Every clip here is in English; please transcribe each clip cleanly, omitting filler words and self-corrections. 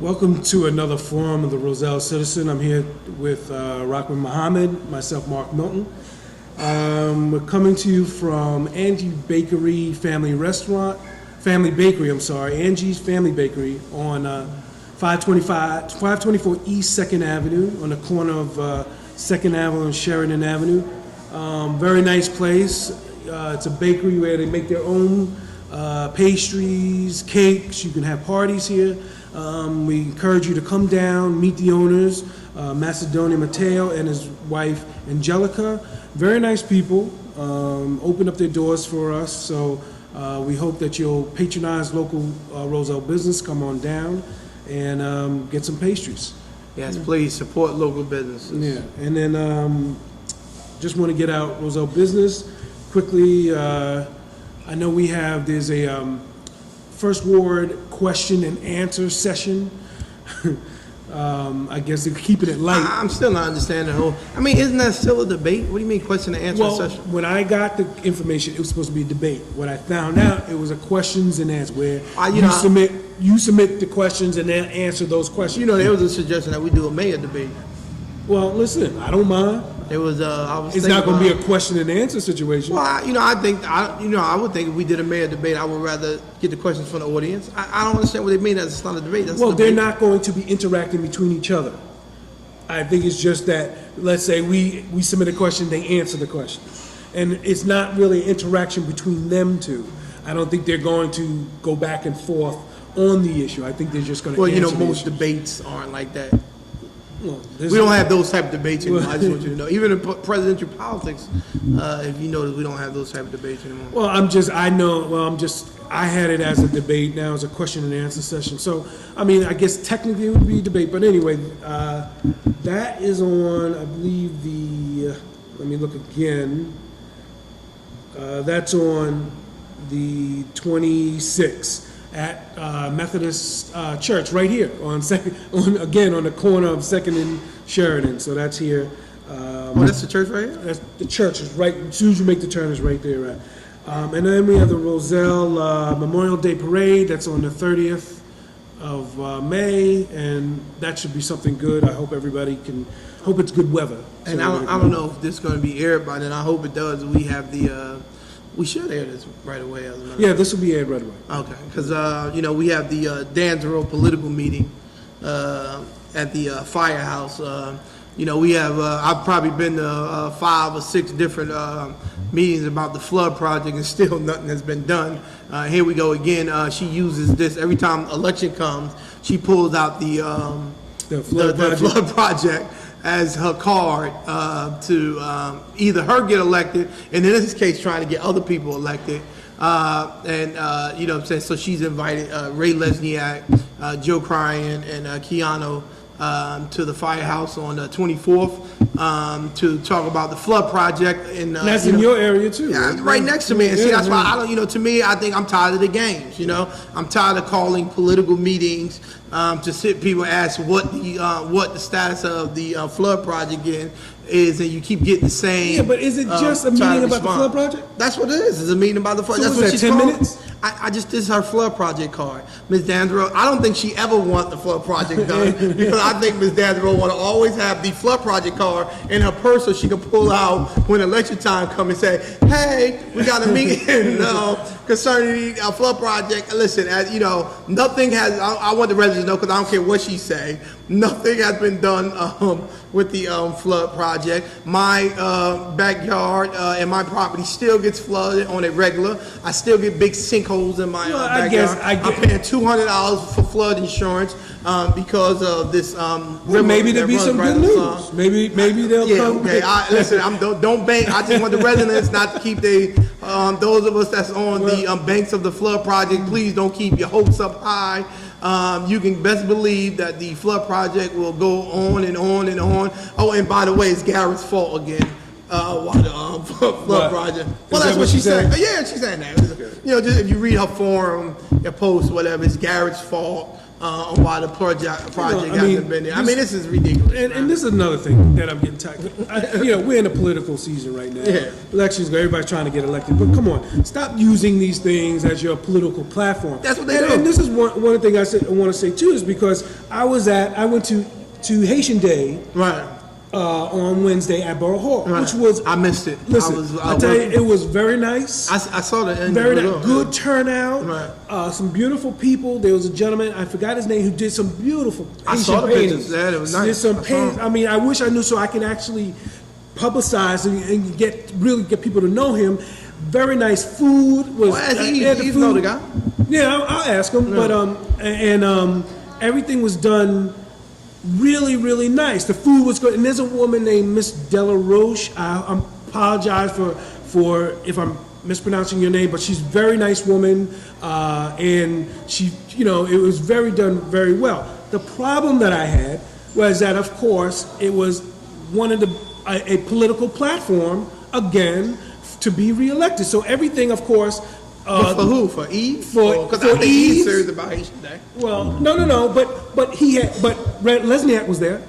Welcome to another forum of the Roselle Citizen. I'm here with Rockman Muhammad, myself, Mark Milton. We're coming to you from Angie's Bakery Family Bakery, Angie's Family Bakery on 524 East 2nd Avenue on the corner of 2nd Avenue and Sheridan Avenue. Very nice place. It's a bakery where they make their own pastries, cakes. You can have parties here. We encourage you to come down, meet the owners, Macedonia Mateo and his wife Angelica. Very nice people. Open up their doors for us. So we hope that you'll patronize local Roselle business. Come on down and get some pastries. Yes, please support local businesses. Yeah, and then just want to get out Roselle business quickly. I know there's a First Ward question and answer session. I guess they're keeping it light. I'm still not understanding the whole. I mean, isn't that still a debate? What do you mean question and answer session? When I got the information, it was supposed to be a debate. When I found out, it was a questions and answers where you submit the questions and then answer those questions. You know, there was a suggestion that we do a mayor debate. Well, listen, I don't mind. It was. It's not going to be a question and answer situation. Well, I would think if we did a mayor debate, I would rather get the questions from the audience. I don't understand what they mean as it's not a debate. They're not going to be interacting between each other. I think it's just that, let's say we submit a question, they answer the question. And it's not really interaction between them two. I don't think they're going to go back and forth on the issue. I think they're just going to answer most debates aren't like that. Well, we don't have those type of debates anymore. I just want you to know. Even in presidential politics, if you notice, we don't have those type of debates anymore. Well, I had it as a debate. Now it's a question and answer session. So, I mean, I guess technically it would be a debate. But anyway, that is on, I believe, let me look again. That's on the 26th. At Methodist Church, right here on the corner of 2nd and Sheridan. So that's here. That's the church right here? That's the church is right. As soon as you make the turn, is right there. And then we have the Roselle Memorial Day Parade. That's on the 30th of May, and that should be something good. I hope everybody can. Hope it's good weather. And I don't know if this is going to be aired by then. I hope it does. We have the. We should air this right away. Yeah, this will be aired right away. Okay, because we have the Dansboro political meeting at the firehouse. We have I've probably been to 5 or 6 different meetings about the flood project, and still nothing has been done. Here we go again. She uses this every time election comes. She pulls out the flood project as her card to either her get elected, and in this case trying to get other people elected. You know what I'm saying? So she's invited Ray Lesniak, Joe Cryan, and Keanu to the firehouse on the 24th to talk about the flood project. And that's in your area too. Yeah, right next to me. And see, that's why I don't. To me, I think I'm tired of the games. I'm tired of calling political meetings to sit people and ask what the status of the flood project is, and you keep getting the same. Yeah, but is it just a meeting about the flood project? That's what it is. It's a meeting about the flood. So that's what she's 10 called. minutes? This is her flood project card. Ms. Dansboro, I don't think she ever want the flood project done because I think Ms. Dansboro want to always have the flood project card in her purse so she can pull out when election time comes and say, hey, we got a meeting concerning the flood project. Listen, nothing has, I want the residents to know because I don't care what she say, nothing has been done with the flood project. My backyard and my property still gets flooded on a regular. I still get big sinkholes in my backyard. I'm paying $200 for flood insurance because of this river. Maybe there'll be some good news. Maybe they'll come. Okay. Listen, don't bank. I just want the residents not to keep those of us that's on the banks of the flood project. Please don't keep your hopes up high. You can best believe that the flood project will go on and on and on. Oh, and by the way, it's Garrett's fault again. Flood project. Well, that's what she said. Yeah, she's saying that. Just if you read her forum, her post, whatever, it's Garrett's fault. on why the project I mean, hasn't been there. I mean, this is ridiculous. And this is another thing that I'm getting tired of. We're in a political season right now. Yeah. Elections, everybody's trying to get elected. But come on, stop using these things as your political platform. That's what they do. And this is one thing I want to say too, is because I went to Haitian Day Right. On Wednesday at Borough Hall, Right. which was, I missed it. listen, I'll tell you, it was very nice. I saw the end. Very nice, good turnout. Right. Some beautiful people. There was a gentleman, I forgot his name, who did some beautiful I saw the Haitian pictures. paintings. Yeah, it was nice. Did some I saw paintings. them. I mean, I wish I knew so I can actually publicize and really get people to know him. Very nice food. Was He's know the guy. Yeah, I'll ask him. Yeah. But everything was done really, really nice. The food was good. And there's a woman named Miss Della Roche. I apologize for if I'm mispronouncing your name, but she's a very nice woman. And she, it was done very well. The problem that I had was that, of course, it was a political platform, again, to be reelected. So everything, of course. But for who? For Eve? Because I think Eve. Eve served about Haitian Day. Well, no, but Lesniak was there.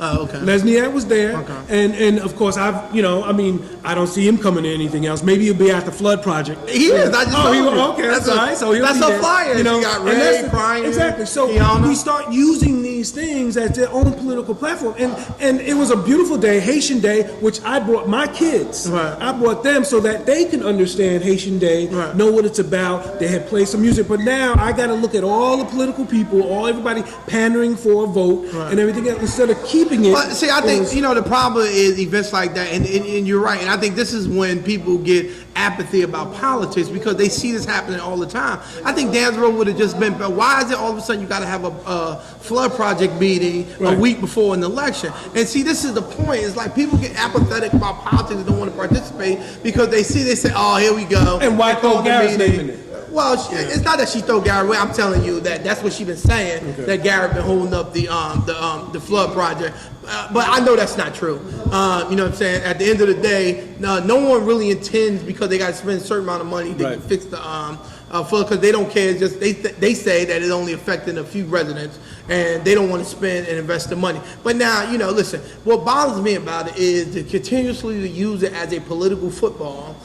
Oh, okay. Lesniak was there, Okay. and of course I don't see him coming to anything else. Maybe he'll be at the flood project. He is. I just told you. Okay, that's all right. So he'll that's be a there. flyer. You got and Ray, that's Brian, exactly. So Kiana. we start using these things as their own political platform, and it was a beautiful day, Haitian Day, which I brought my kids. Right. I brought them so that they can understand Haitian Day, Right. know what it's about. They had played some music, but now I got to look at all the political people, everybody pandering for a vote Right. and everything else instead of keeping it. But see, I think the problem is events like that, and you're right. And I think this is when people get apathy about politics because they see this happening all the time. I think Dansborough would have just been. But why is it all of a sudden you got to have a flood project meeting Right. a week before an election? And see, this is the point. It's like people get apathetic about politics and don't want to participate because they say, oh, here we go. And why They throw call the Garrett's meeting. name in it? Well, it's not that she throw Garrett away. I'm telling you that's what she's been saying. Okay. That Garrett been holding up the flood project, but I know that's not true. You know what I'm saying? At the end of the day, no one really intends because they got to spend a certain amount of money to Right. fix the flood because they don't care. It's just they say that it's only affecting a few residents and they don't want to spend and invest the money. But now listen. What bothers me about it is to continuously use it as a political football.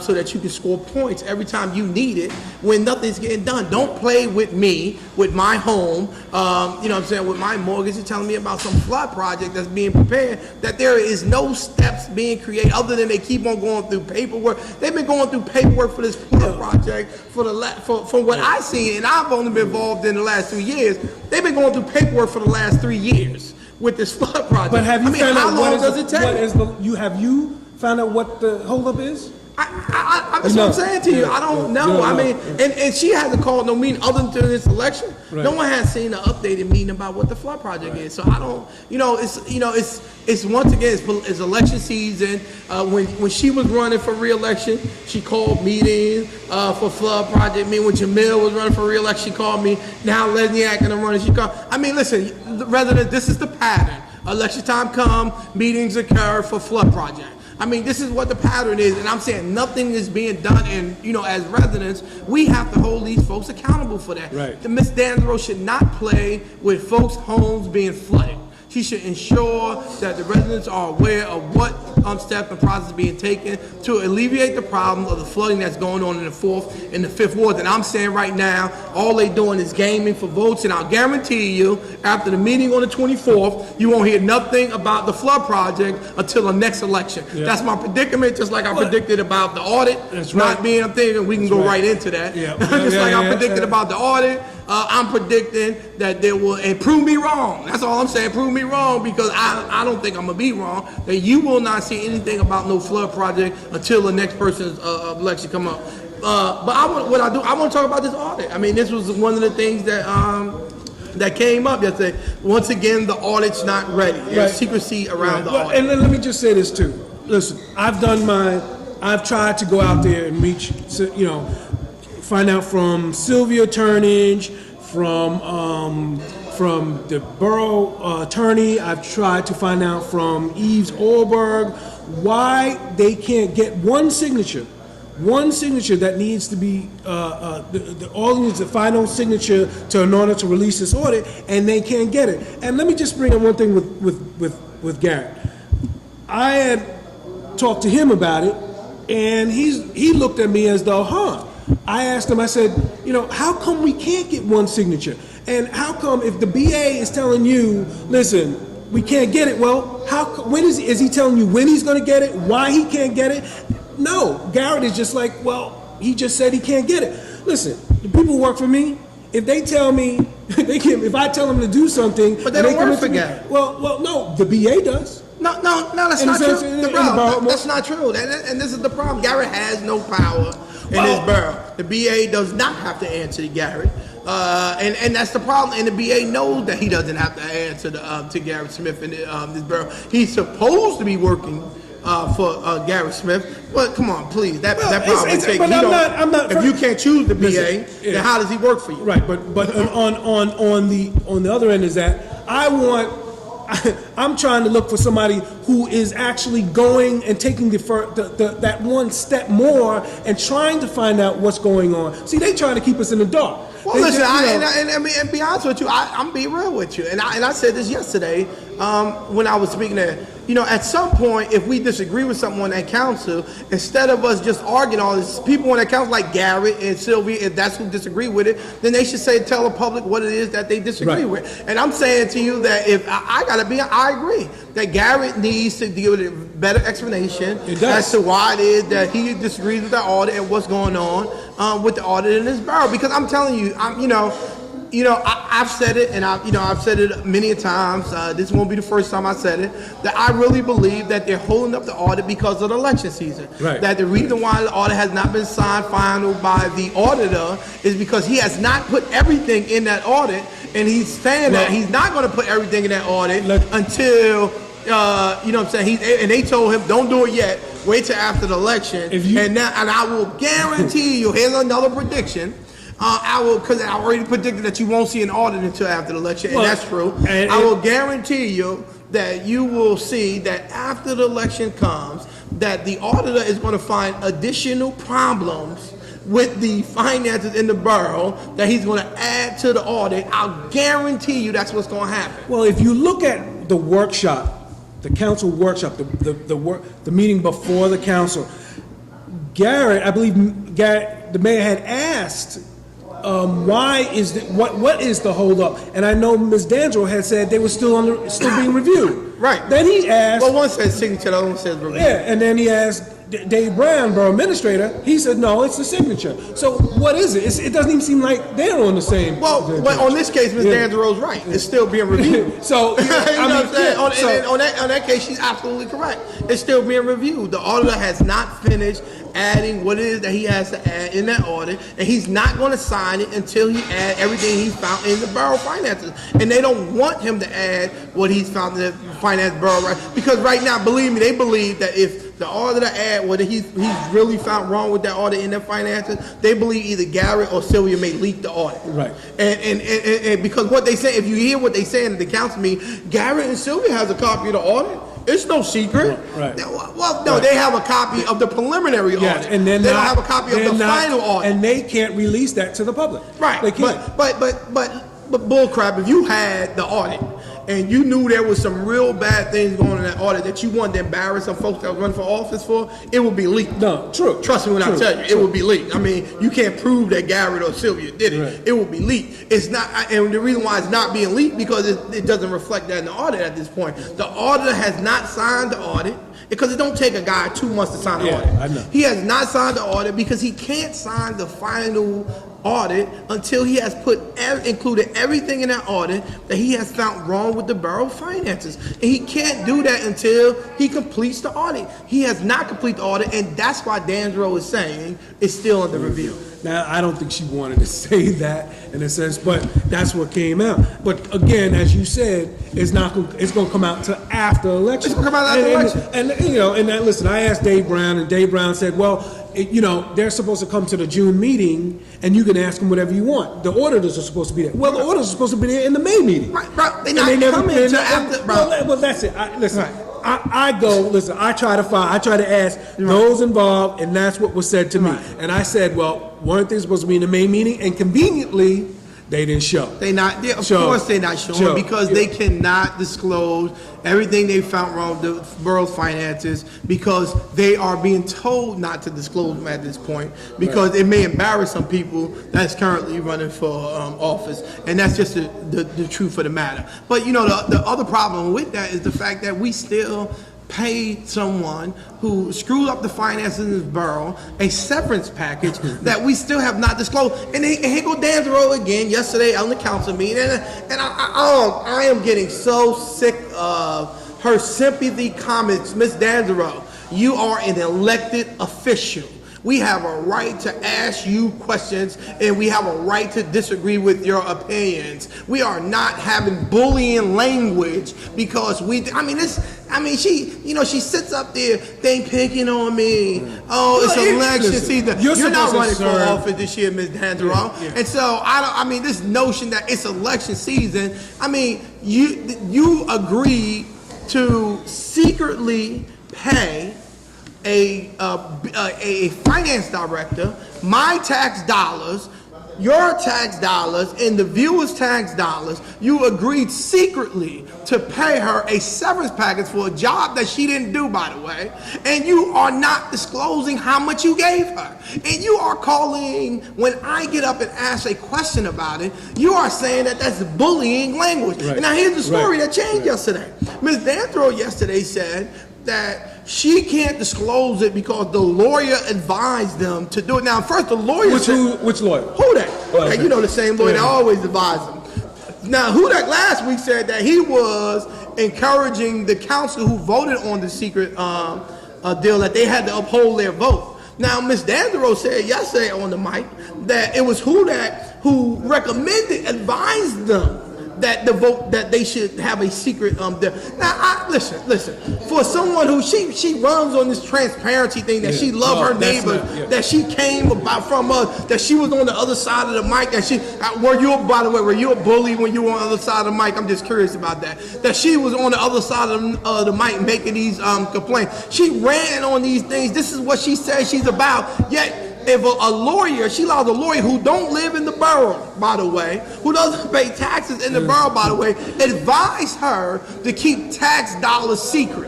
So that you can score points every time you need it when nothing's getting done. Don't play with me, with my home, you know what I'm saying, with my mortgage. You're telling me about some flood project that's being prepared, that there is no steps being created other than they keep on going through paperwork. They've been going through paperwork for this flood project from what I see, and I've only been involved in the last 2 years. They've been going through paperwork for the last 3 years with this flood project. But have you found how out long does it take? have you found out what the holdup is? That's what I'm saying to you. I don't know. I mean, and she hasn't called no meeting other than this election. Right. No one has seen an updated meeting about what the flood project is. So I don't. It's once again it's election season. When she was running for re-election, she called meetings for flood project. I mean, when Jamil was running for re-election, she called me. Now Lesniak and I'm running. She called. I mean, listen, residents, this is the pattern. Election time come, meetings occur for flood project. I mean, this is what the pattern is, and I'm saying nothing is being done, and, as residents, we have to hold these folks accountable for that. Right. The Miss Dansborough should not play with folks' homes being flooded. She should ensure that the residents are aware of what steps and process being taken to alleviate the problem of the flooding that's going on in the 4th and the 5th ward. And I'm saying right now, all they doing is gaming for votes, and I'll guarantee you, after the meeting on the 24th, you won't hear nothing about the flood project until the next election. Yeah. That's my predicament, just like I predicted about the audit That's not right. being a thing, and we can go right into that. Yeah. Just like I predicted about the audit, I'm predicting that they will, and prove me wrong. That's all I'm saying, prove me wrong, because I don't think I'm gonna be wrong, that you will not see anything about no flood project until the next person's election come up. But I want to talk about this audit. I mean, this was one of the things that that came up yesterday. Once again, the audit's not ready. There's secrecy around the audit. And let me just say this too. Listen, I've tried to go out there and reach, find out from Sylvia Turnage, from the borough attorney. I've tried to find out from Eves Orberg why they can't get one signature one signature that needs to be, all needs the final signature in order to release this audit, and they can't get it. And let me just bring up one thing with Garrett. I had talked to him about it, and he looked at me as though, I asked him, I said, how come we can't get one signature? And how come if the BA is telling you, listen, we can't get it, well, when is he telling you when he's going to get it, why he can't get it? No, Garrett is just like, well, he just said he can't get it. Listen, the people who work for me, if they tell me, if I tell them to do something. But they don't work for Garrett. Well, no, the BA does. No, that's not true. That's not true. And this is the problem. Garrett has no power in his borough. The BA does not have to answer to Garrett. And that's the problem. And the BA knows that he doesn't have to answer to Garrett Smith in this borough. He's supposed to be working for Garrett Smith. But come on, please. That problem is taken. If you can't choose the BA, then how does he work for you? Right. But on the other end is that I'm trying to look for somebody who is actually going and taking that one step more and trying to find out what's going on. See, they trying to keep us in the dark. Well, listen, and be honest with you, I'm being real with you. And I said this yesterday when I was speaking there. At some point, if we disagree with someone at council, instead of us just arguing all this, people on that council like Garrett and Sylvia, if that's who disagree with it, then they should tell the public what it is that they disagree with. And I'm saying to you that if I agree that Garrett needs to give a better explanation as to why it is that he disagrees with the audit and what's going on with the audit in his borough. Because I'm telling you, I've said it, and I've said it many times. This won't be the first time I said it. That I really believe that they're holding up the audit because of the election season. Right. That the reason why the audit has not been signed final by the auditor is because he has not put everything in that audit, and he's saying that he's not going to put everything in that audit until. You know what I'm saying? And they told him, don't do it yet. Wait till after the election. And I will guarantee you. Here's another prediction. Because I already predicted that you won't see an audit until after the election, and that's true. I will guarantee you that you will see that after the election comes, that the auditor is going to find additional problems with the finances in the borough that he's going to add to the audit. I'll guarantee you that's what's going to happen. Well, if you look at the workshop, the council workshop, the meeting before the council, I believe the mayor had asked, what is the holdup? And I know Ms. Dandro had said they were still being reviewed. Right. Then he asked. Well, one says signature, the other one says review. Yeah, and then he asked Dave Brown, borough administrator. He said no, it's the signature. So what is it? It doesn't even seem like they're on the same. Well, on this case, Ms. Dandro's right. It's still being reviewed. So on that case, she's absolutely correct. It's still being reviewed. The auditor has not finished adding what it is that he has to add in that audit, and he's not going to sign it until he adds everything he found in the borough finances. And they don't want him to add what he's found in the finance borough, right? Because right now, believe me, they believe that if the auditor add what he's really found wrong with that audit in their finances, they believe either Garrett or Sylvia may leak the audit. Right. And because what they say, if you hear what they say in the council meeting, Garrett and Sylvia has a copy of the audit. It's no secret. Right. Well, no, they have a copy of the preliminary audit. And then they don't have a copy of the final audit. And they can't release that to the public. Right. They can't. But bullcrap, if you had the audit and you knew there was some real bad things going on in that audit that you wanted to embarrass some folks that were running for office for, it would be leaked. No, true. Trust me when I tell you, it would be leaked. I mean, you can't prove that Garrett or Sylvia did it. Right. It will be leaked. It's not, and the reason why it's not being leaked because it doesn't reflect that in the audit at this point. The auditor has not signed the audit because it don't take a guy 2 months to sign the audit. I know. He has not signed the audit because he can't sign the final audit until he has included everything in that audit that he has found wrong with the borough finances. And he can't do that until he completes the audit. He has not completed the audit, and that's why Dandro is saying it's still under review. Now, I don't think she wanted to say that in a sense, but that's what came out. But again, as you said, it's going to come out to after the election. It's going to come out after the election. And listen, I asked Dave Brown, and Dave Brown said, well, they're supposed to come to the June meeting, and you can ask them whatever you want. The auditors are supposed to be there. Well, the auditors are supposed to be there in the May meeting. Right, bro. They're not coming until after, bro. Well, that's it. Listen. Right. I go, listen, I try to ask those involved, and that's what was said to me. And I said, well, weren't they supposed to be in the main meeting? And conveniently, they didn't show. Of course they're not showing because they cannot disclose everything they found wrong with the borough's finances because they are being told not to disclose them at this point because it may embarrass some people that's currently running for office, and that's just the truth of the matter. But you know, the other problem with that is the fact that we still paid someone who screwed up the finances in this borough a severance package that we still have not disclosed. And here go Danzero again yesterday on the council meeting, and I am getting so sick of her sympathy comments. Ms. Danzero, you are an elected official. We have a right to ask you questions, and we have a right to disagree with your opinions. We are not having bullying language because she sits up there, they picking on me. Oh, it's election season. You're not running for office this year, Ms. Danzero. And so this notion that it's election season, you agreed to secretly pay a finance director, my tax dollars, your tax dollars, and the viewers' tax dollars. You agreed secretly to pay her a severance package for a job that she didn't do, by the way, and you are not disclosing how much you gave her. And you are calling, when I get up and ask a question about it, you are saying that that's bullying language. Right. And now here's the story that changed yesterday. Ms. Danthro yesterday said that she can't disclose it because the lawyer advised them to do it. Now, first, the lawyer which lawyer? Hudak. Okay. You know, the same lawyer that always advised them. Now, Hudak last week said that he was encouraging the council who voted on the secret deal that they had to uphold their vote. Now, Ms. Danzero said yesterday on the mic that it was Hudak who advised them that the vote that they should have a secret deal. Now, listen. For someone who she runs on this transparency thing that she loved her neighbors, that she came about from us, that she was on the other side of the mic, that she were you a bully when you were on the other side of the mic? I'm just curious about that. That she was on the other side of the mic making these complaints. She ran on these things. This is what she says she's about. Yet, if a lawyer, she allows a lawyer who don't live in the borough, by the way, who doesn't pay taxes in the borough, by the way, advise her to keep tax dollars secret.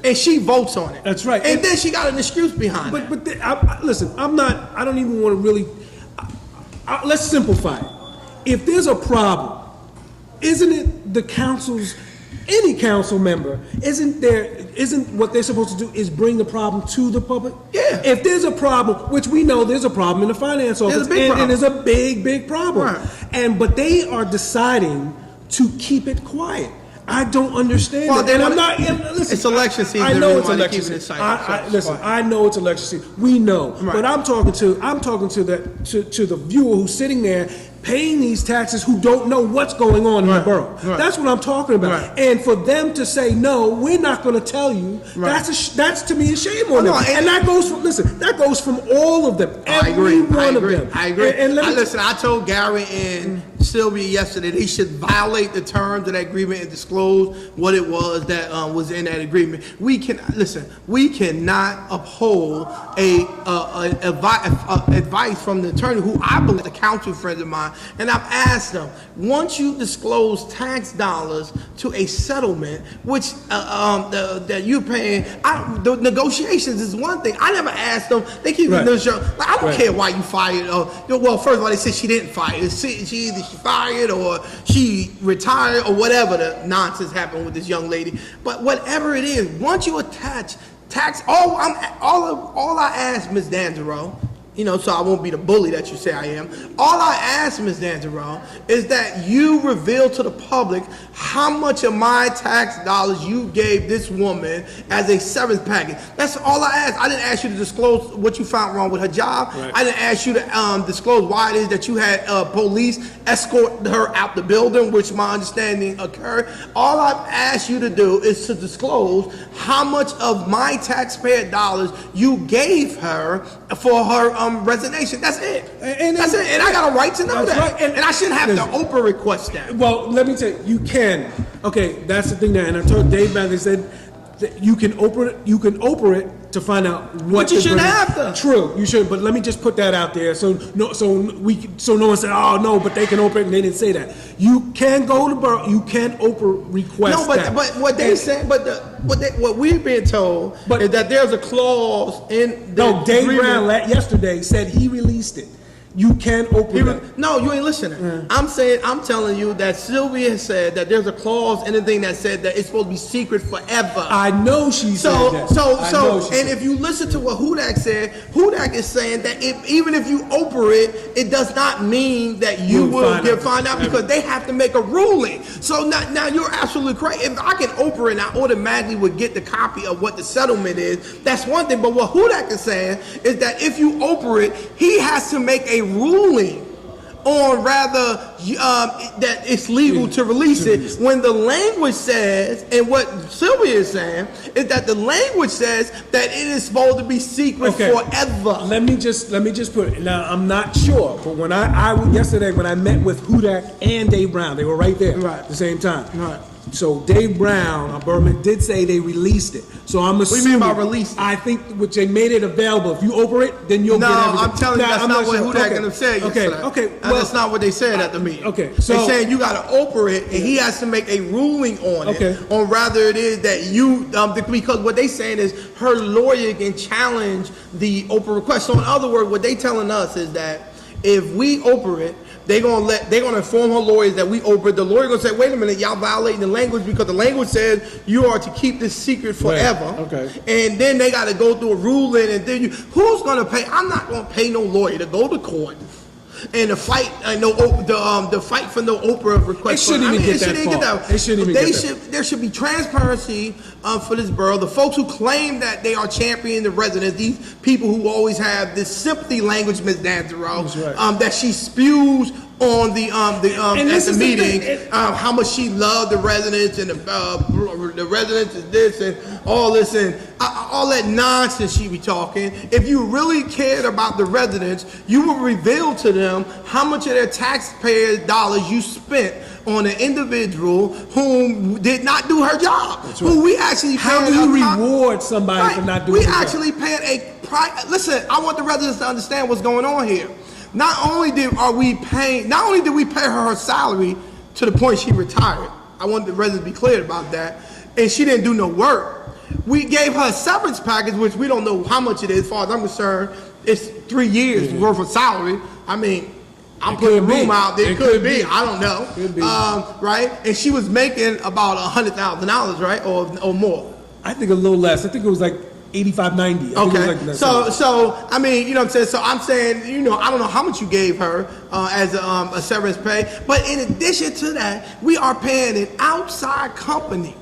And she votes on it. That's right. And then she got an excuse behind it. But listen, I don't even want to really, let's simplify it. If there's a problem, isn't it the council's, any council member, isn't what they're supposed to do is bring the problem to the public? Yeah. If there's a problem, which we know there's a problem in the finance office, and there's a big problem. Right. But they are deciding to keep it quiet. I don't understand it. And I'm not, listen, it's election season. I know it's election season. Listen, I know it's election season. We know. Right. But I'm talking to the viewer who's sitting there paying these taxes who don't know what's going on in the borough. Right. That's what I'm talking about. Right. And for them to say, no, we're not going to tell you, that's to me a shame on them. And that goes from all of them. Every one of them. I agree. Listen, I told Gary and Sylvia yesterday they should violate the terms of that agreement and disclose what it was that was in that agreement. We cannot uphold advice from the attorney who I believe is a counsel friend of mine. And I've asked them, once you disclose tax dollars to a settlement, which that you're paying, the negotiations is one thing. I never asked them. They keep negotiating. Like, I don't care why you fired. Well, first of all, they said she didn't fire. She either she fired or she retired or whatever the nonsense happened with this young lady. But whatever it is, once you attach tax, all I ask, Ms. Danzero, so I won't be the bully that you say I am. All I ask, Ms. Danzero, is that you reveal to the public how much of my tax dollars you gave this woman as a severance package. That's all I asked. I didn't ask you to disclose what you found wrong with her job. Right. I didn't ask you to disclose why it is that you had police escort her out the building, which my understanding occurred. All I've asked you to do is to disclose how much of my taxpayer dollars you gave her for her resignation. That's it. That's it. And I got a right to know that. Right. And I shouldn't have to Oprah request that. Well, let me tell you, you can. Okay, that's the thing there. And I told Dave back, they said, you can open it to find out what. But you shouldn't bring. have to. True, you should. But let me just put that out there, so no one said, oh no, but they can open it, and they didn't say that. You can go to borough. You can open request. No, but what they say, what we've been told is that there's a clause in the Dave agreement. Brown yesterday said he released it. You can open it. No, you ain't listening. I'm telling you that Sylvia said that there's a clause in the thing that said that it's supposed to be secret forever. I know she said that. And if you listen to what Hudak said, Hudak is saying that even if you open it does not mean that you will find out because they have to make a ruling. So now you're absolutely correct. If I can open it and I automatically would get the copy of what the settlement is, that's one thing. But what Hudak is saying is that if you open it, he has to make a ruling on rather that it's legal to release it, when the language says, and what Sylvia is saying is that the language says that it is supposed to be secret forever. Let me just put it. Now I'm not sure, but when yesterday when I met with Hudak and Dave Brown, they were right there at the same time. Right. So Dave Brown, Berman, did say they released it. So I'm assuming. What do you mean by released? I think which they made it available. If you open it, then you'll get everything. No, I'm telling you, that's not what Hudak and them said yesterday. Okay. Well, that's not what they said at the meeting. Okay. So they're saying you got to open it, and he has to make a ruling on it, on rather it is that you, because what they saying is her lawyer can challenge the open request. So in other words, what they telling us is that if we open it, they're gonna inform her lawyers that we opened. The lawyer gonna say, wait a minute, y'all violating the language because the language says you are to keep this secret forever. Okay. And then they gotta go through a ruling, and then who's gonna pay? I'm not gonna pay no lawyer to go to court and to fight the fight for no Oprah request. It shouldn't even get that far. It shouldn't even get that. There should be transparency for this borough. The folks who claim that they are championing the residents, these people who always have this sympathy language, Ms. Danzaro, that she spews on at the meeting, how much she loved the residents and the residents is this and all this and all that nonsense she be talking. If you really cared about the residents, you would reveal to them how much of their taxpayers' dollars you spent on an individual whom did not do her job. Who we actually how do you reward somebody for not doing? We actually paid listen. I want the residents to understand what's going on here. Not only did we pay her salary to the point she retired. I want the residents to be clear about that. And she didn't do no work. We gave her a severance package, which we don't know how much it is. As far as I'm concerned, it's 3 years worth of salary. I mean, I'm putting the room out there. It could be. I don't know. Could be. Right? And she was making about $100,000, right, or more. I think a little less. I think it was like 85, 90. Okay. So I mean, you know what I'm saying? So I'm saying, I don't know how much you gave her as a severance pay, but in addition to that, we are paying an outside company.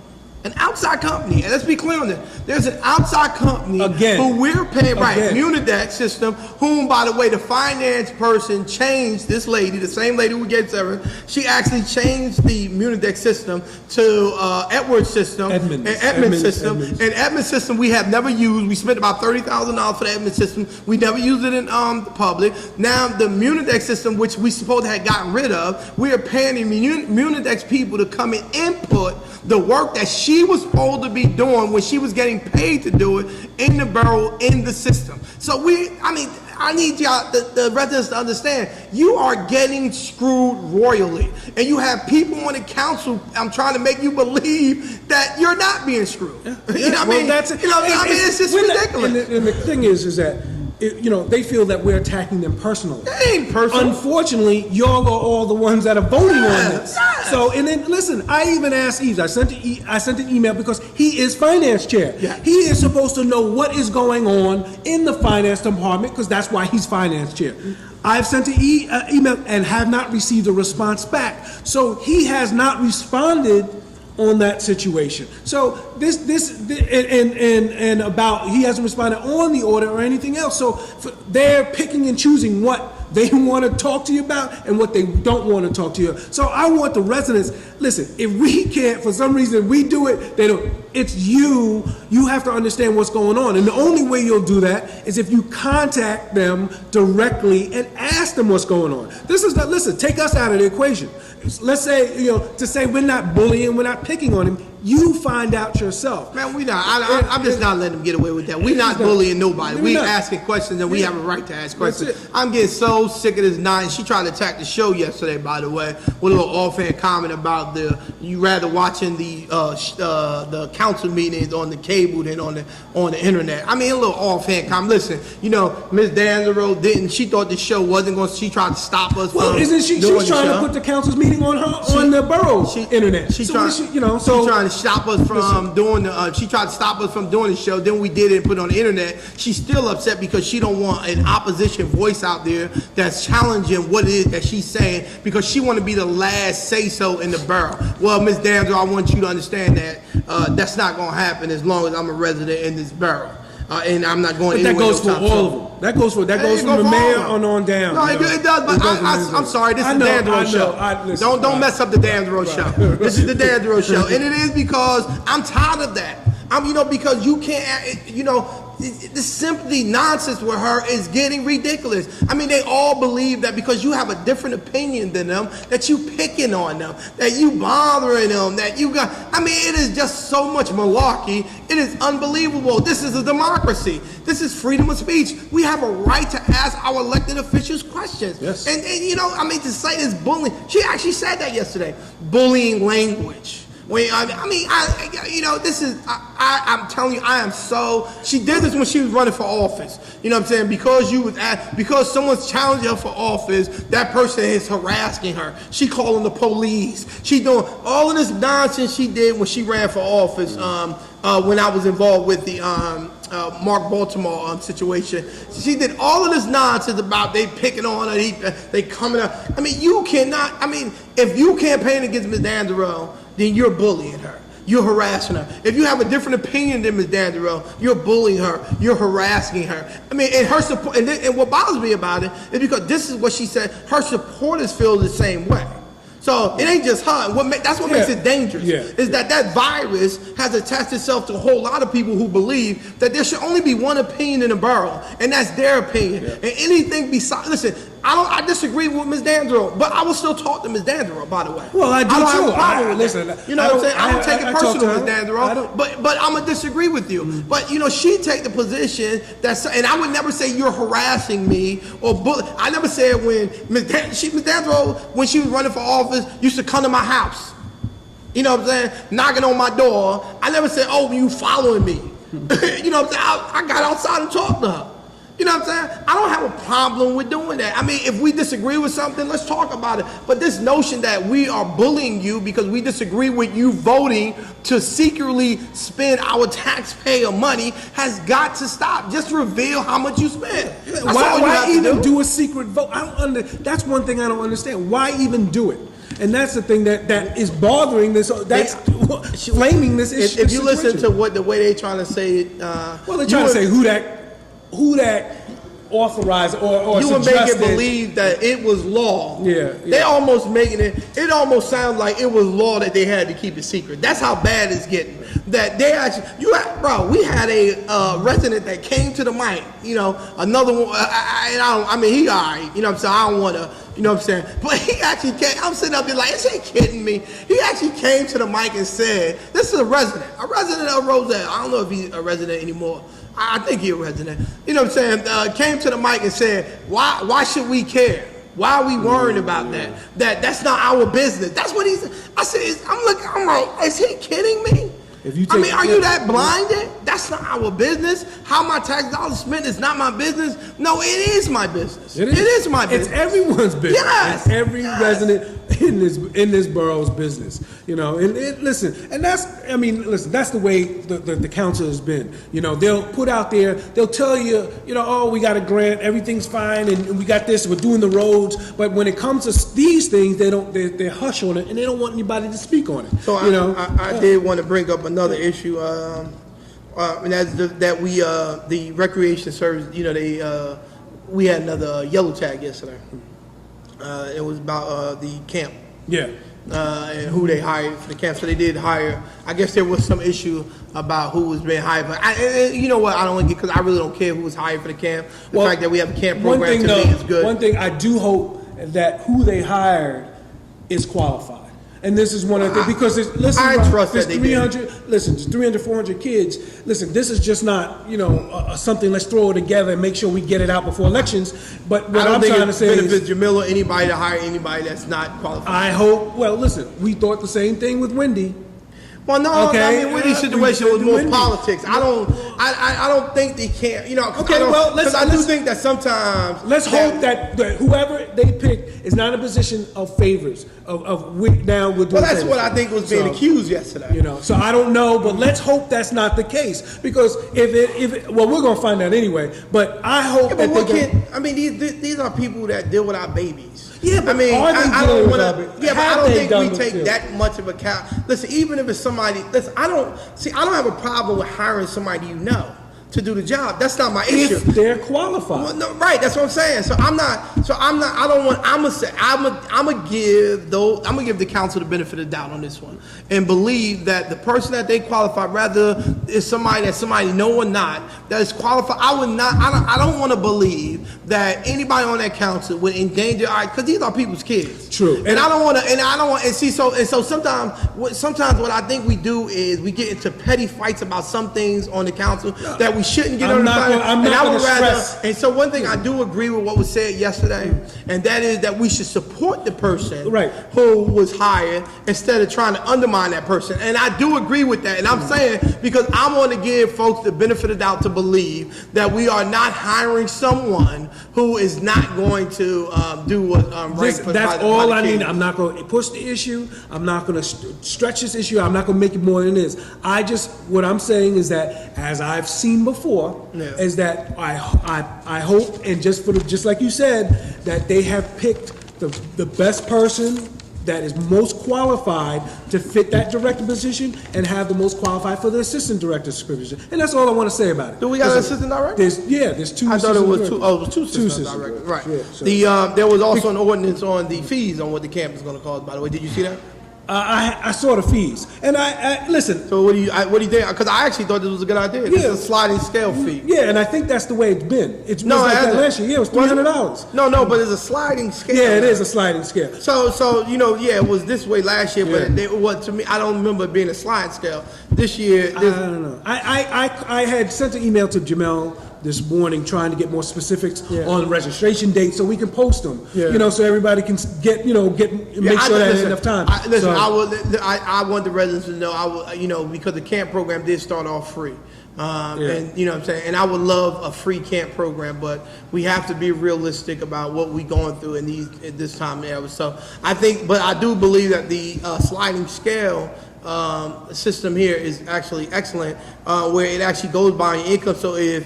An outside company, and let's be clear on this. There's an outside company who we're paying, Munidex system, whom, by the way, the finance person changed this lady, the same lady who gave severance. She actually changed the Munidex system to Edwards system, Edmunds system. And Edmunds system we have never used. We spent about $30,000 for the Edmunds system. We never used it in the public. Now the Munidex system, which we supposed to have gotten rid of, we are paying the Munidex people to come and input the work that she was supposed to be doing when she was getting paid to do it in the borough, in the system. So I need y'all, the residents, to understand, you are getting screwed royally. And you have people on the council, I'm trying to make you believe that you're not being screwed. You know what I mean? It's just ridiculous. And the thing is that, they feel that we're attacking them personally. That ain't personal. Unfortunately, y'all are all the ones that are voting on this. Yes. So, and then listen, I even asked Eves. I sent an email because he is finance chair. Yeah. He is supposed to know what is going on in the finance department because that's why he's finance chair. I've sent an email and have not received a response back. So he has not responded on that situation. So and about he hasn't responded on the order or anything else. So they're picking and choosing what they want to talk to you about and what they don't want to talk to you. So I want the residents, listen, if we can't, for some reason, we do it, they don't. It's you have to understand what's going on. And the only way you'll do that is if you contact them directly and ask them what's going on. Listen, take us out of the equation. Let's say, to say we're not bullying, we're not picking on him. You find out yourself. Man, we not. I'm just not letting them get away with that. We not bullying nobody. We asking questions, and we have a right to ask questions. I'm getting so sick of this nonsense. She tried to attack the show yesterday, by the way, with a little offhand comment about you rather watching the council meetings on the cable than on the internet. I mean, a little offhand comment. Listen, Ms. Danzaro she thought the show wasn't going. She tried to stop us. Well, isn't she? She's trying to put the council's meeting on the borough internet. She's trying to stop us from doing she tried to stop us from doing the show. Then we did it and put it on the internet. She's still upset because she don't want an opposition voice out there that's challenging what it is that she's saying, because she want to be the last say so in the borough. Well, Ms. Danzo, I want you to understand that that's not going to happen as long as I'm a resident in this borough. And I'm not going anywhere. That goes for all of them. That goes from the mayor on down. No, it does. But I'm sorry. This is the Dandro show. Don't mess up the Dandro show. This is the Dandro show, and it is because I'm tired of that. Because you can't. This simply nonsense with her is getting ridiculous. I mean, they all believe that because you have a different opinion than them, that you picking on them, that you bothering them, that you got. I mean, it is just so much malarkey. It is unbelievable. This is a democracy. This is freedom of speech. We have a right to ask our elected officials questions. Yes. And to say this bullying. She actually said that yesterday. Bullying language. I'm telling you, I am so. She did this when she was running for office. You know what I'm saying? Because someone's challenging her for office, that person is harassing her. She calling the police. She doing all of this nonsense she did when she ran for office. When I was involved with the Mark Baltimore situation, she did all of this nonsense about they picking on her, they coming up. I mean, you cannot. I mean, if you campaign against Ms. Danzaro, then you're bullying her. You're harassing her. If you have a different opinion than Ms. Danzaro, you're bullying her. You're harassing her. I mean, and her support. And what bothers me about it is because this is what she said. Her supporters feel the same way. So it ain't just her. That's what makes it dangerous. Is that virus has attached itself to a whole lot of people who believe that there should only be one opinion in the borough, and that's their opinion. And anything besides, listen, I disagree with Ms. Danzaro, but I will still talk to Ms. Danzaro, by the way. Well, I do don't too. have a problem with listen, that. You know what I'm saying? I don't take it personal, Ms. Danzaro, but I'm going to disagree with you. Mm-hmm. But, she take the position and I would never say you're harassing me or bully. I never said when Ms. Danzaro, when she was running for office, used to come to my house. You know what I'm saying? Knocking on my door. I never said, oh, you following me. You know what I'm saying? I got outside and talked to her. You know what I'm saying? I don't have a problem with doing that. I mean, if we disagree with something, let's talk about it. But this notion that we are bullying you because we disagree with you voting to secretly spend our taxpayer money has got to stop. Just reveal how much you spend. Why even do a secret vote? That's one thing I don't understand. Why even do it? And that's the thing that is bothering this. That's flaming this issue. If you listen to the way they're trying to say it, well, they're trying to say who that authorized or you would make it believe that it was law. They almost making it almost sounds like it was law that they had to keep it secret. That's how bad it's getting. That they actually, we had a resident that came to the mic, another one, I mean, he all right, you know what I'm saying, I don't want to, you know what I'm saying, but he actually came, I'm sitting up there like, is he kidding me? He actually came to the mic and said, this is a resident of Roselle, I don't know if he's a resident anymore, I think he's a resident, you know what I'm saying, came to the mic and said, why should we care? Why are we worrying about that? That's not our business. That's what he said. I said, I'm like, is he kidding me? Are you that blinded? That's not our business. How my tax dollars spent is not my business. No, it is my business. It is my business. It's everyone's business. Yes. It's every resident in this borough's business. And that's the way the council has been. They'll put out there, they'll tell you, oh, we got a grant, everything's fine, and we got this, we're doing the roads. But when it comes to these things, they hush on it, and they don't want anybody to speak on it. So I did want to bring up another issue, and that's the recreation service. We had another yellow tag yesterday. It was about the camp. And who they hired for the camp. So they did hire. I guess there was some issue about who was being hired. But you know what? I don't want to get, because I really don't care who was hired for the camp. The fact that we have a camp program to me is good. One thing I do hope that who they hired is qualified. And this is one of the, because there's, listen, I Rob, trust there's that they did. 300, listen, there's 300, 400 kids. Listen, this is just not, something, let's throw it together and make sure we get it out before elections. But what I'm trying to say is, benefits Jamil or anybody to hire anybody that's not qualified. I hope, well, listen, we thought the same thing with Wendy. Well, no, Okay, I mean, Wendy's situation was more politics. I don't think they can't, Okay, well, let's- I do think that sometimes. Let's hope that whoever they pick is not in a position of favors, now we're doing Well, that's favors. what I think was being accused yesterday. So I don't know, but let's hope that's not the case, because well, we're gonna find out anyway, but I hope Yeah, that but they I mean, these are people that deal with our babies. Yeah, but I mean, are they I dealing don't with want our to. babies? Yeah, but I Have don't they think done we them take too? that much of account. Listen, even if it's somebody, listen, I don't have a problem with hiring somebody to do the job. That's not my issue. if they're qualified. Well, no, right, that's what I'm saying. I'm gonna give the council the benefit of the doubt on this one and believe that the person that they qualify, rather is somebody know or not, that is qualified. I don't want to believe that anybody on that council would endanger, because these are people's kids. True. And I don't want to, so sometimes what I think we do is we get into petty fights about some things on the council that we shouldn't get on the council. And so one thing I do agree with what was said yesterday, and that is that we should support the person who was hired instead of trying to undermine that person. And I do agree with that. And I'm saying, because I want to give folks the benefit of the doubt to believe that we are not hiring someone who is not going to do what right for That's all I need. I'm not going to push the issue. I'm not going to stretch this issue. I'm not going to make it more than it is. What I'm saying is that, as I've seen before, is that I hope, and just like you said, that they have picked the best person that is most qualified to fit that director position and have the most qualified for the assistant director's position. And that's all I want to say about it. Do we got an assistant director? There's two. I thought it was two. two. Oh, it was two assistant directors. Right. Yeah, so. There was also an ordinance on the fees on what the camp is going to cost. By the way, did you see that? I saw the fees, and I listen. So what do you think? Because I actually thought this was a good idea. It's a sliding scale fee. Yeah, and I think that's the way it's been. It's no, like it that last year. Yeah, it was $300. No, but it's a sliding scale. Yeah, it is a sliding scale. So it was this way last year, but it was, to me, I don't remember it being a sliding scale. This year, I don't know. I had sent an email to Jamel this morning trying to get more specifics on registration dates so we can post them. So everybody can make sure that has enough time. I want the residents to know, because the camp program did start off free. And you know what I'm saying, and I would love a free camp program, but we have to be realistic about what we're going through at this time era. So I do believe that the sliding scale system here is actually excellent, where it actually goes by your income. So if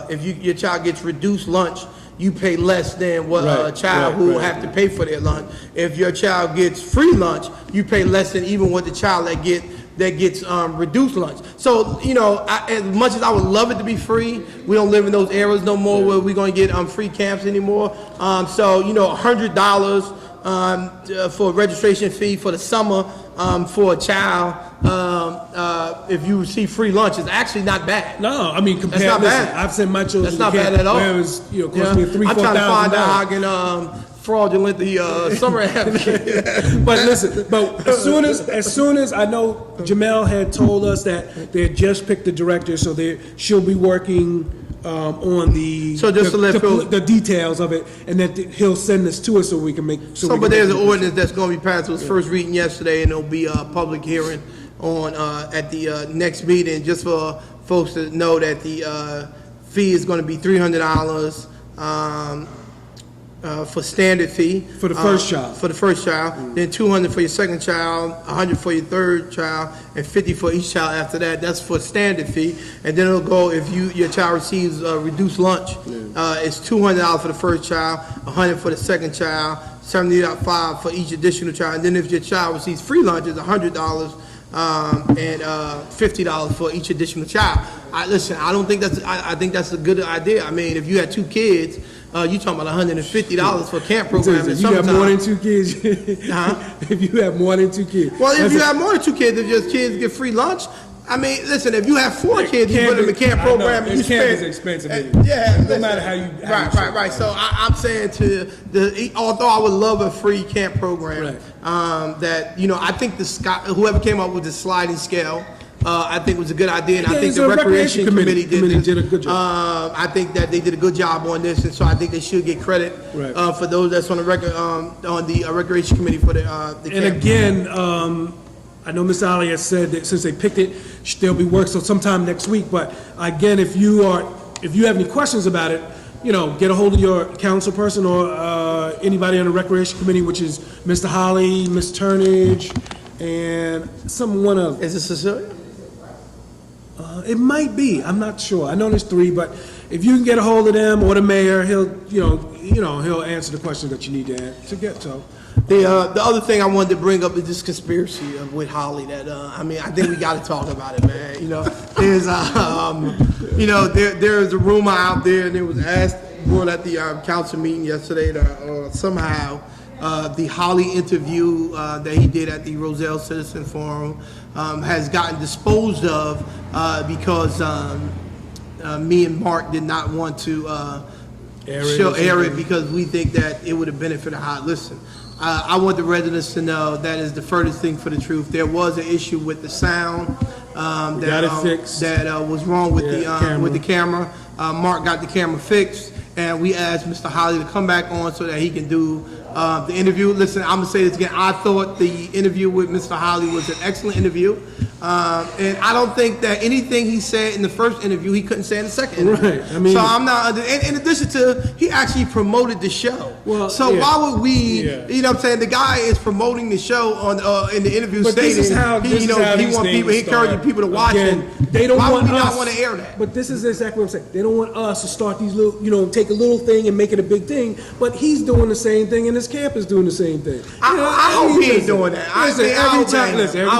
if your child gets reduced lunch, you pay less than what a child who will have to pay for their lunch. If your child gets free lunch, you pay less than even what the child that gets reduced lunch. So, as much as I would love it to be free, we don't live in those eras no more where we're going to get free camps anymore. So, $100 for a registration fee for the summer for a child, if you receive free lunch, is actually not bad. No, I mean, compared, that's not bad. I've sent my children That's not to camp bad at all. where it was, cost me $3,000-$4,000. I'm trying to find out how I can fraudulent the summer advocate. But listen, as soon as I know Jamel had told us that they had just picked the director, so she'll be working on the details of it, and then he'll send this to us so we can make. But there's an ordinance that's going to be passed. It was first reading yesterday, and there'll be a public hearing on at the next meeting, just for folks to know that the fee is going to be $300 for standard fee for the first child. For the first child, then $200 for your second child, $100 for your third child, and $50 for each child after that. That's for standard fee, and then it'll go if your child receives reduced lunch. It's $200 for the first child, $100 for the second child, $75 for each additional child, and then if your child receives free lunch, it's $100. And $50 for each additional child. I think that's a good idea. I mean, if you had two kids, you talking about $150 for a camp program. If you have more than two kids, if you have more than two kids. Well, if you have more than two kids, if your kids get free lunch, I mean, listen, if you have 4 kids, you put them in camp program, and you camp spend. is expensive. No matter how you. Right. So I'm saying although I would love a free camp program, that I think whoever came up with the sliding scale. I think it was a good idea, and I think the Recreation Committee did a good job. I think that they did a good job on this, and so I think they should get credit for those that's on the Recreation Committee for the camp. And again, I know Ms. Ali has said that since they picked it, there'll be work so sometime next week. But again, if you have any questions about it, get a hold of your council person or anybody on the Recreation Committee, which is Mr. Holly, Ms. Turnage, and one other. Is it Cecilia? It might be. I'm not sure. I know there's 3, but if you can get a hold of them or the mayor, he'll answer the questions that you need to get to. The other thing I wanted to bring up is this conspiracy with Holly that I think we got to talk about it, man. There's there's a rumor out there, and it was brought at the council meeting yesterday that somehow the Holly interview that he did at the Roselle Citizen Forum has gotten disposed of because me and Mark did not want to air it because we think that it would have benefited Holly. Listen, I want the residents to know that is the furthest thing for the truth. There was an issue with the sound that was wrong with the camera. Mark got the camera fixed, and we asked Mr. Holly to come back on so that he can do the interview. Listen, I'm gonna say this again. I thought the interview with Mr. Holly was an excellent interview, and I don't think that anything he said in the first interview he couldn't say in the second interview. Right. I mean, so I'm not. In addition to, he actually promoted the show. Well, so why would we? Yeah. You know what I'm saying? The guy is promoting the show on in the interview, but stating he encouraging people to watch it. They don't why want would we us, not want to air that? But this is exactly what I'm saying. They don't want us to start these little, take a little thing and make it a big thing. But he's doing the same thing, and his camp is doing the same thing. I hope he ain't doing that. Every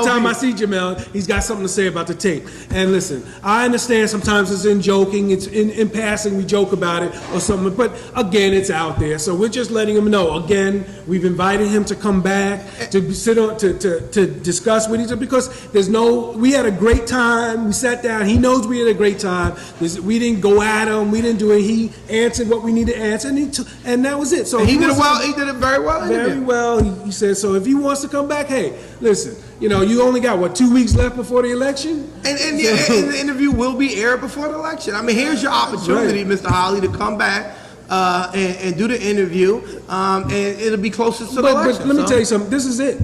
time I see Jamel, he's got something to say about the tape. And listen, I understand sometimes it's in joking, it's in passing, we joke about it or something. But again, it's out there, so we're just letting him know. Again, we've invited him to come back to sit on to discuss with each other because we had a great time. We sat down. He knows we had a great time. We didn't go at him. We didn't do it. He answered what we needed to answer, and that was it. So he did it well. He did it very well. Very well. He said so. If he wants to come back, hey, listen. You only got 2 weeks left before the election, and the interview will be aired before the election. I mean, here's your opportunity, Mr. Holly, to come back and do the interview, and it'll be closest to the election. But let me tell you something. This is it.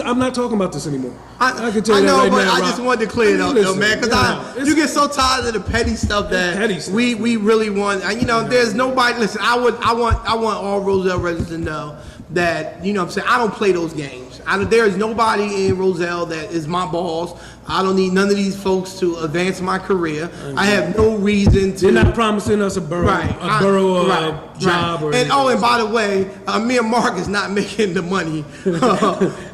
I'm not talking about this anymore. I can tell you that right now. I know, but I just wanted to clear it up, man, because you get so tired of the petty stuff that we really want. There's nobody. Listen, I want all Roselle residents to know that I'm saying I don't play those games. There is nobody in Roselle that is my boss. I don't need none of these folks to advance my career. I have no reason to. They're not promising us a borough, job. Or and by the way, me and Mark is not making the money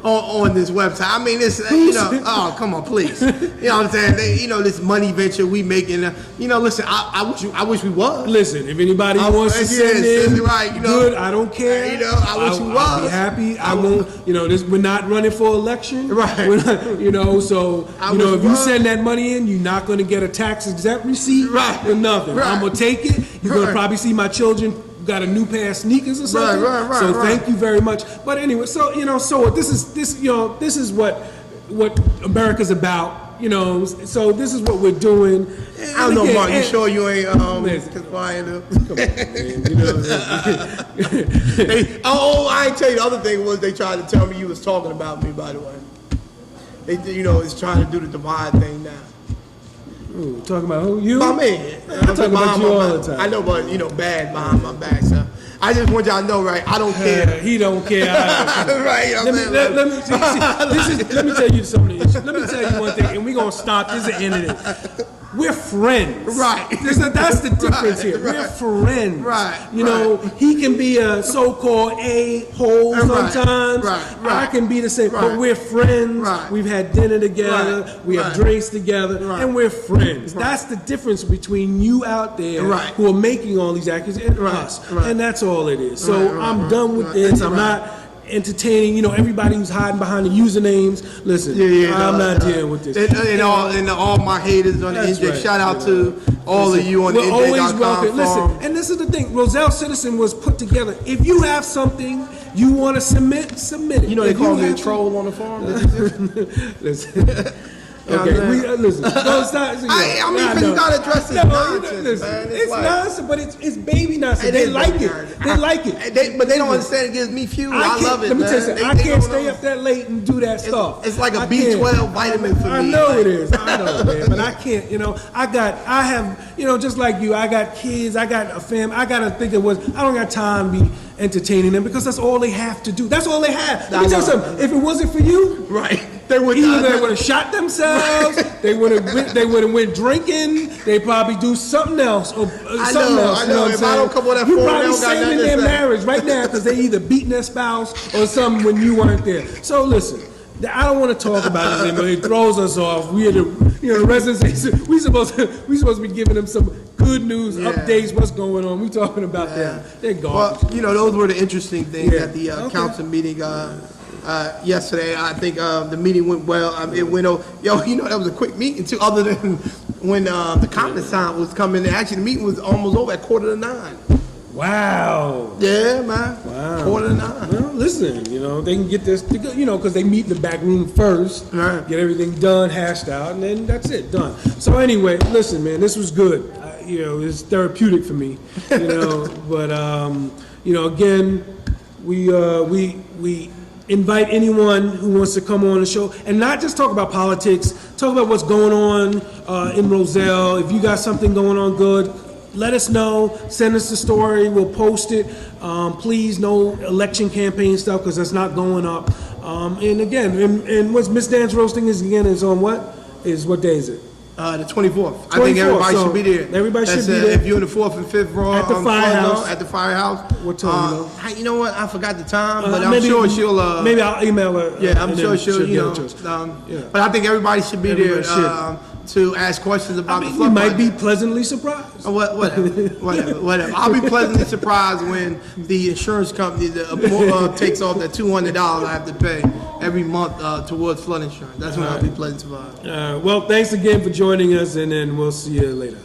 on this website. I mean, it's oh come on, please. You know what I'm saying? This money venture we making. Listen, I wish we was. Listen, if anybody wants to send in, good. I don't care. I wish we was. I'll be happy. I won't. We're not running for election. Right. We're not. So. If you send that money in, you're not going to get a tax exempt receipt or nothing. Right. I'm going to take it. You're going to probably see my children got a new pair of sneakers or something. So thank you very much. But anyway, so this is what America's about. So this is what we're doing. And I don't know, Mark. You sure you ain't conspiring to? Come on, I ain't tell you. The other thing was they tried to tell me you was talking about me. By the way. They, is trying to do the divide thing now. Ooh, talking about who? You? About me. I'm talking about you all the time. I know, but bad behind my back. So I just want y'all to know, right? I don't care. He don't care. Right? Let me tell you something. Let me tell you one thing, and we're gonna stop. This is the end of it. We're friends. Right. That's the difference here. We're friends. Right. He can be a so-called a-hole sometimes. Right. I can be the same. But we're friends. Right. We've had dinner together. We have drinks together. And we're friends. That's the difference between you out there who are making all these accusations and us. And that's all it is. So I'm done with this. I'm not. entertaining, you know, everybody who's hiding behind the usernames. Listen, I'm not dealing with this. And all my haters on the That's NJ, right, shout out you know. to all of you on the We're always NJ.com welcome. Listen, forum. and this is the thing. Roselle Citizen was put together. If you have something you want to submit it. You know they If call me a have to- troll on the forum. Listen. Okay, listen. No, it's not. I mean, because you gotta address this nonsense, listen, man. it's like- nonsense, but it's baby nonsense. It They is like baby it. nonsense. They like it. But they don't understand it gives me fuel. I can't- love it, Let me man. tell you something. I They can't don't stay know. up that late and do that stuff. It's like a I B12 can't. vitamin for me. I know like- it is. I know, man. But I can't. You know, I have. You know, just like you, I got kids. I got a family. I gotta think it was. I don't got time to be entertaining them because that's all they have to do. That's all they have. Let me tell you something. If it wasn't for you, Right. They would either they would have shot themselves, they would have went drinking, they probably do something else or something else. I You know know. what I'm If I saying? don't come on that you phone, they probably don't got saving nothing to their say. marriage right now because they either beating their spouse or something when you weren't there. So listen. I don't want to talk about it anymore. It throws us off. We are the residents. We supposed to be giving them some good news, updates, what's going on. We talking about them. They're garbage. Well, you know, those were the interesting things Yeah. at the Okay. council meeting yesterday. I think the meeting went well. It went over. Yo, you know, that was a quick meeting too. Other than when the conference time was coming, actually the meeting was almost over at 8:45. Wow. Yeah, man. Wow. 8:45. Well, listen, you know, they can get this, you know, because they meet in the back room first, Right. get everything done, hashed out, and then that's it, done. So anyway, listen, man, this was good. You know, it's therapeutic for me, you know, but, you know, again, we invite anyone who wants to come on the show and not just talk about politics, talk about what's going on in Roselle. If you got something going on good, let us know, send us the story, we'll post it. Please, no election campaign stuff, because that's not going up. And again, and what's Miss Dan's roasting is on what day is it? The 24th. I think everybody so should be there. everybody should be That's, there. If you're in the 4th and 5th row. At the firehouse. At the firehouse. What time, you know? You know what? I forgot the time, but I'm Maybe- sure she'll. maybe I'll email her. Yeah, I'm and sure then she'll, you get know. it to us. Yeah. But I think everybody should be Everybody there to ask questions about I mean, the flood you might be project. pleasantly surprised. Whatever. I'll be pleasantly surprised when the insurance company takes off that $200 I have to pay every month towards flood insurance. That's when I'll be pleasantly surprised. Well, thanks again for joining us, and then we'll see you later.